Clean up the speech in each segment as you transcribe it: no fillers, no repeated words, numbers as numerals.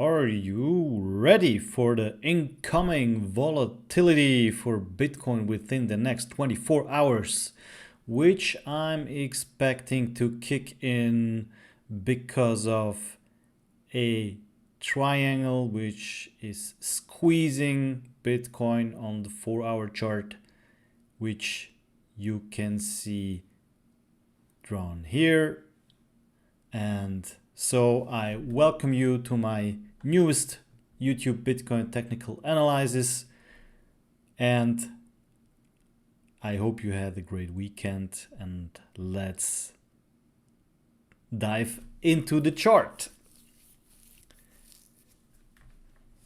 Are you ready for the incoming volatility for Bitcoin within the next 24 hours, which I'm expecting to kick in because of a triangle which is squeezing Bitcoin on the 4-hour chart, which you can see drawn here. And so I welcome you to my newest YouTube Bitcoin technical analysis, and I hope you had a great weekend, and let's dive into the chart.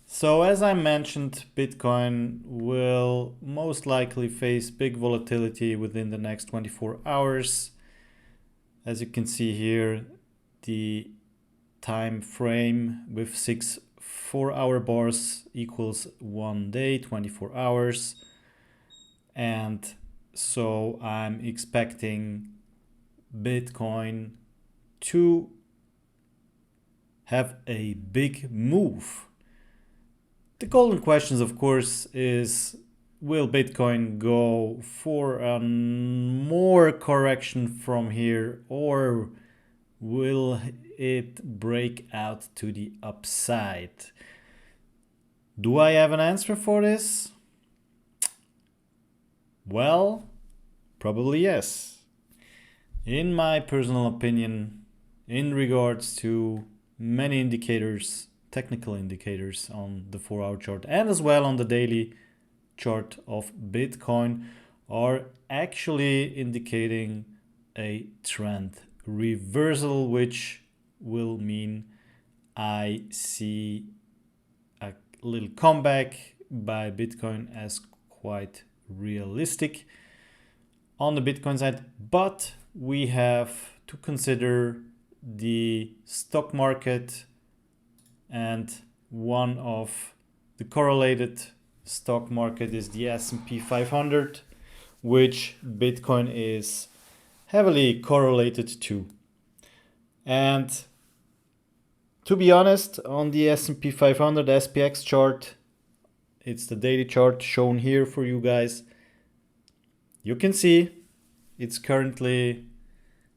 So as I mentioned, Bitcoin will most likely face big volatility within the next 24 hours. As you can see here, the time frame with 6 4-hour bars equals 1 day, 24 hours. And so I'm expecting Bitcoin to have a big move. The golden question, of course, is will Bitcoin go for a more correction from here, or will it break out to the upside? Do I have an answer for this? Well, probably yes. In my personal opinion, in regards to many indicators, technical indicators on the 4-hour chart and as well on the daily chart of Bitcoin, are actually indicating a trend reversal, which will mean I see a little comeback by Bitcoin as quite realistic on the Bitcoin side. But we have to consider the stock market, and one of the correlated stock market is the S&P 500, which Bitcoin is heavily correlated to. And to be honest, on the S&P 500 SPX chart, it's the daily chart shown here for you guys, you can see it's currently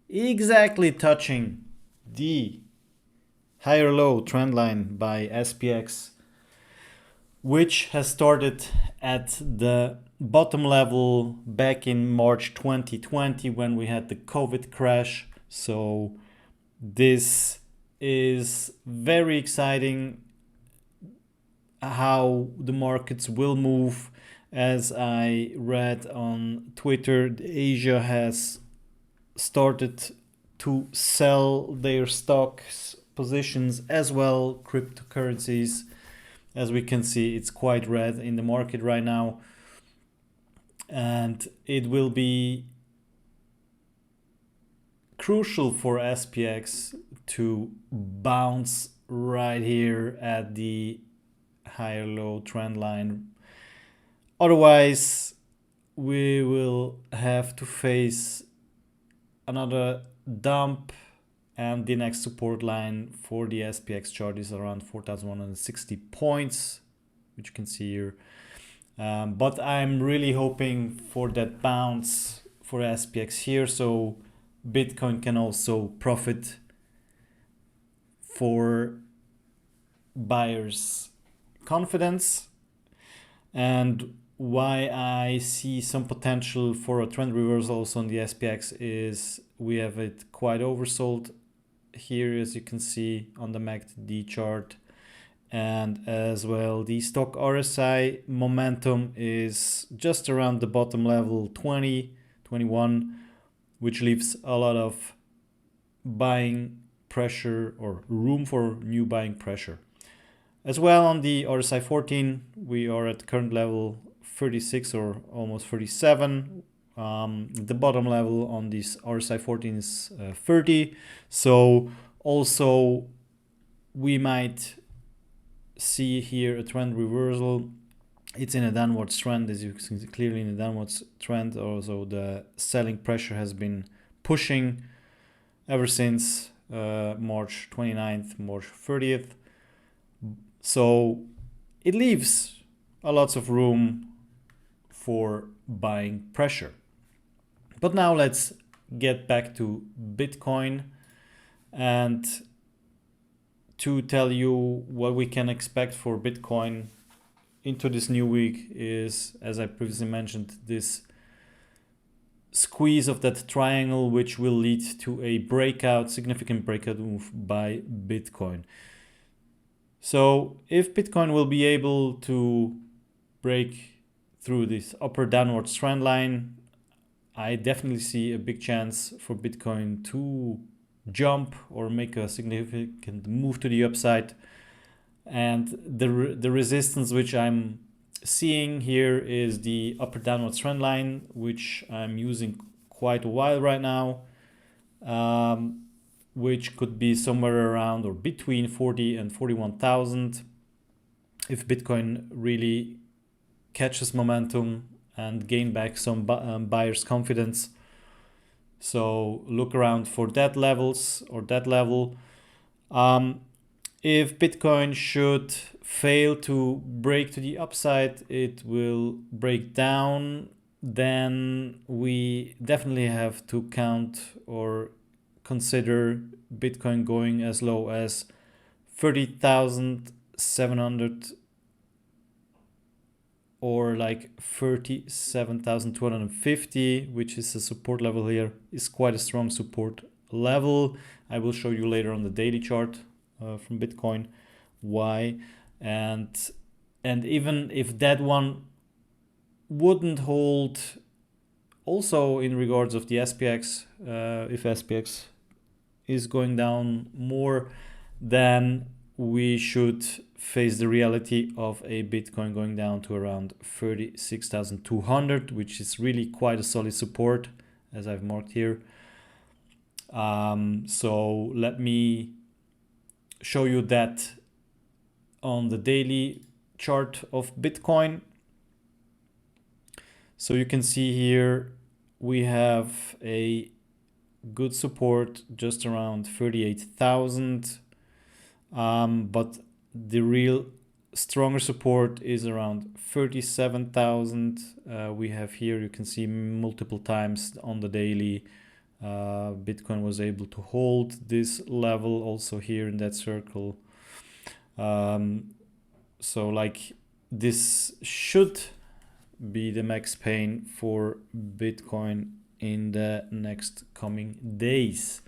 exactly touching the higher low trend line by SPX, which has started at the bottom level back in March 2020 when we had the COVID crash. So this is very exciting how the markets will move. As I read on Twitter, Asia has started to sell their stocks positions as well, cryptocurrencies. As we can see, it's quite red in the market right now, and it will be crucial for SPX to bounce right here at the higher low trend line. Otherwise, we will have to face another dump, and the next support line for the SPX chart is around 4,160 points, which you can see here. But I'm really hoping for that bounce for SPX here, so Bitcoin can also profit for buyers' confidence. And why I see some potential for a trend reversal also on the SPX is we have it quite oversold here, as you can see on the MACD chart, and as well the Stoch RSI momentum is just around the bottom level 20, 21, which leaves a lot of buying pressure or room for new buying pressure. As well on the RSI 14, we are at current level 36 or almost 37. The bottom level on this RSI 14 is 30. So also we might see here a trend reversal. It's in a downwards trend, as you can see clearly in a downwards trend. Also the selling pressure has been pushing ever since March 29th, March 30th. So it leaves a lot of room for buying pressure. But now let's get back to Bitcoin and to tell you what we can expect for Bitcoin into this new week is, as I previously mentioned, this squeeze of that triangle, which will lead to a breakout, significant breakout move by Bitcoin. So if Bitcoin will be able to break through this upper downward trend line, I definitely see a big chance for Bitcoin to jump or make a significant move to the upside. And the resistance which I'm seeing here is the upper downward trend line, which I'm using quite a while right now, which could be somewhere around or between 40 and 41,000 if Bitcoin really catches momentum and gain back some buyers' confidence. So look around for that levels or that level. If Bitcoin should fail to break to the upside, it will break down. Then we definitely have to count or consider Bitcoin going as low as 30,700 or like 37,250, which is a support level here, is quite a strong support level. I will show you later on the daily chart from Bitcoin why. And even if that one wouldn't hold, also in regards of the SPX, if SPX is going down more, then we should face the reality of a Bitcoin going down to around 36,200, which is really quite a solid support, as I've marked here. So let me show you that on the daily chart of Bitcoin. So you can see here we have a good support just around 38,000, but the real stronger support is around 37,000. We have here, you can see multiple times on the daily, Bitcoin was able to hold this level also here in that circle. So like this should be the max pain for Bitcoin in the next coming days.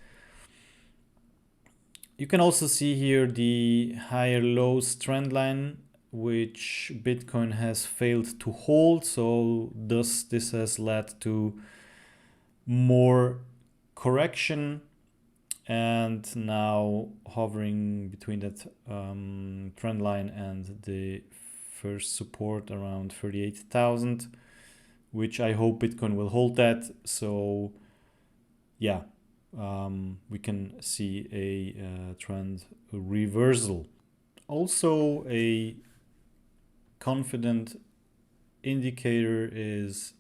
You can also see here the higher lows trend line, which Bitcoin has failed to hold. So thus this has led to more correction, and now hovering between that trend line and the first support around 38,000, which I hope Bitcoin will hold that. So yeah, we can see a trend reversal. Also, a confident indicator is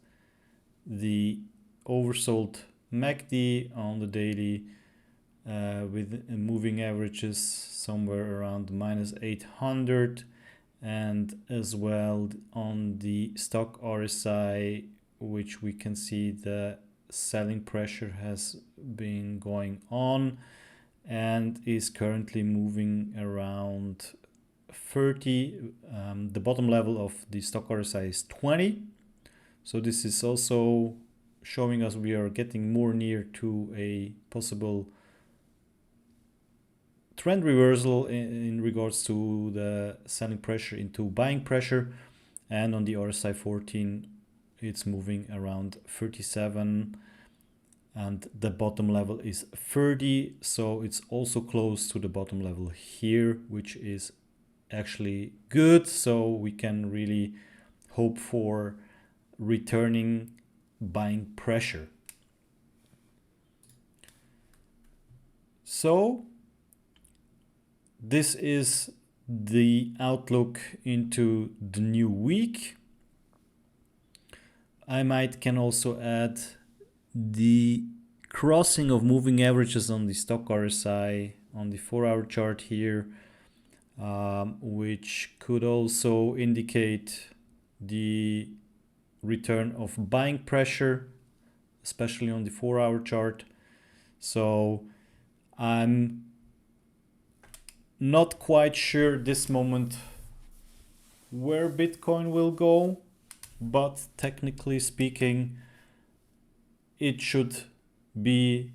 the oversold MACD on the daily, with moving averages somewhere around minus 800, and as well on the Stoch RSI, which we can see the selling pressure has been going on and is currently moving around 30. The bottom level of the Stoch RSI is 20. So this is also showing us we are getting more near to a possible trend reversal in regards to the selling pressure into buying pressure. And on the RSI 14, it's moving around 37, and the bottom level is 30. So it's also close to the bottom level here, which is actually good. So we can really hope for returning buying pressure. So this is the outlook into the new week. I can also add the crossing of moving averages on the Stoch RSI on the 4-hour chart here. which could also indicate the return of buying pressure, especially on the 4-hour chart. So I'm not quite sure this moment where Bitcoin will go, but technically speaking, it should be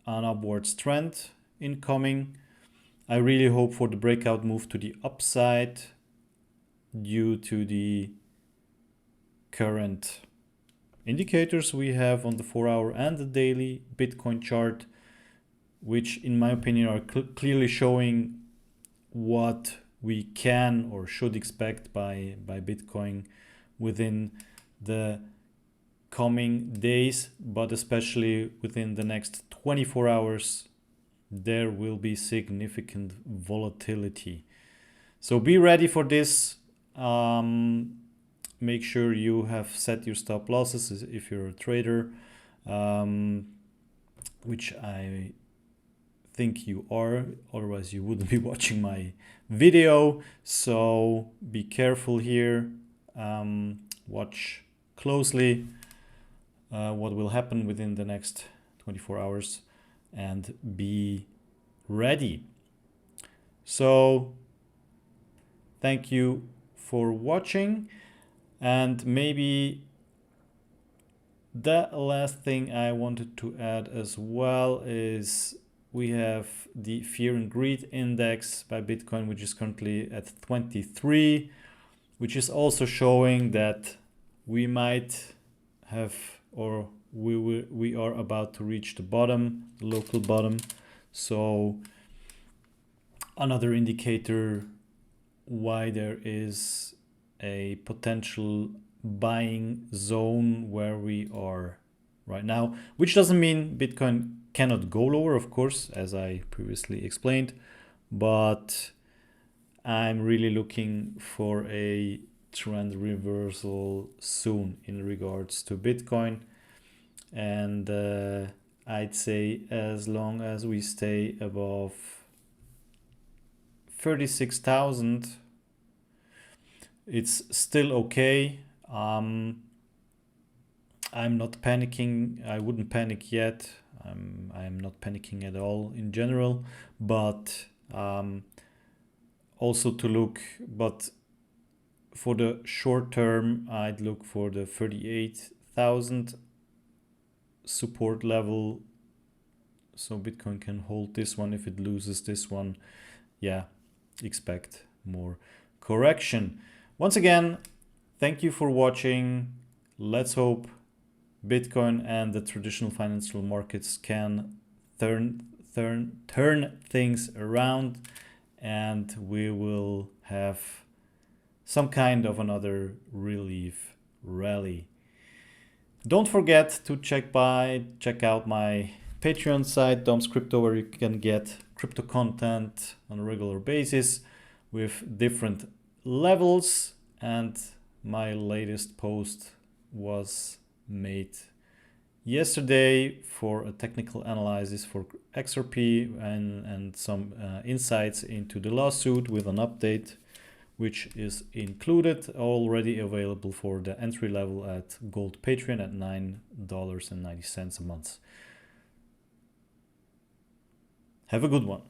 an upwards trend incoming. I really hope for the breakout move to the upside due to the current indicators we have on the 4-hour and the daily Bitcoin chart, which in my opinion are clearly showing what we can or should expect by Bitcoin within the coming days, but especially within the next 24 hours, there will be significant volatility. So be ready for this. Make sure you have set your stop losses if you're a trader, which I think you are, otherwise you wouldn't be watching my video. So be careful here. Watch closely what will happen within the next 24 hours and be ready. So thank you for watching, and maybe the last thing I wanted to add as well is we have the fear and greed index by Bitcoin, which is currently at 23, which is also showing that we might have, or we are about to reach the bottom, the local bottom. So another indicator why there is a potential buying zone where we are right now, which doesn't mean Bitcoin cannot go lower, of course, as I previously explained, but I'm really looking for a trend reversal soon in regards to Bitcoin. And I'd say as long as we stay above 36,000, it's still okay. I'm not panicking. I wouldn't panic yet. I'm not panicking at all in general, but also to look, but for the short term, I'd look for the 38,000 support level. So Bitcoin can hold this one. If it loses this one, yeah, expect more correction. Once again, thank you for watching. Let's hope Bitcoin and the traditional financial markets can turn things around, and we will have some kind of another relief rally. Don't forget to check out my Patreon site, Dom's Crypto, where you can get crypto content on a regular basis with different levels. And my latest post was made yesterday for a technical analysis for XRP and some insights into the lawsuit with an update, which is included, already available for the entry level at Gold Patreon at $9.90 a month. Have a good one.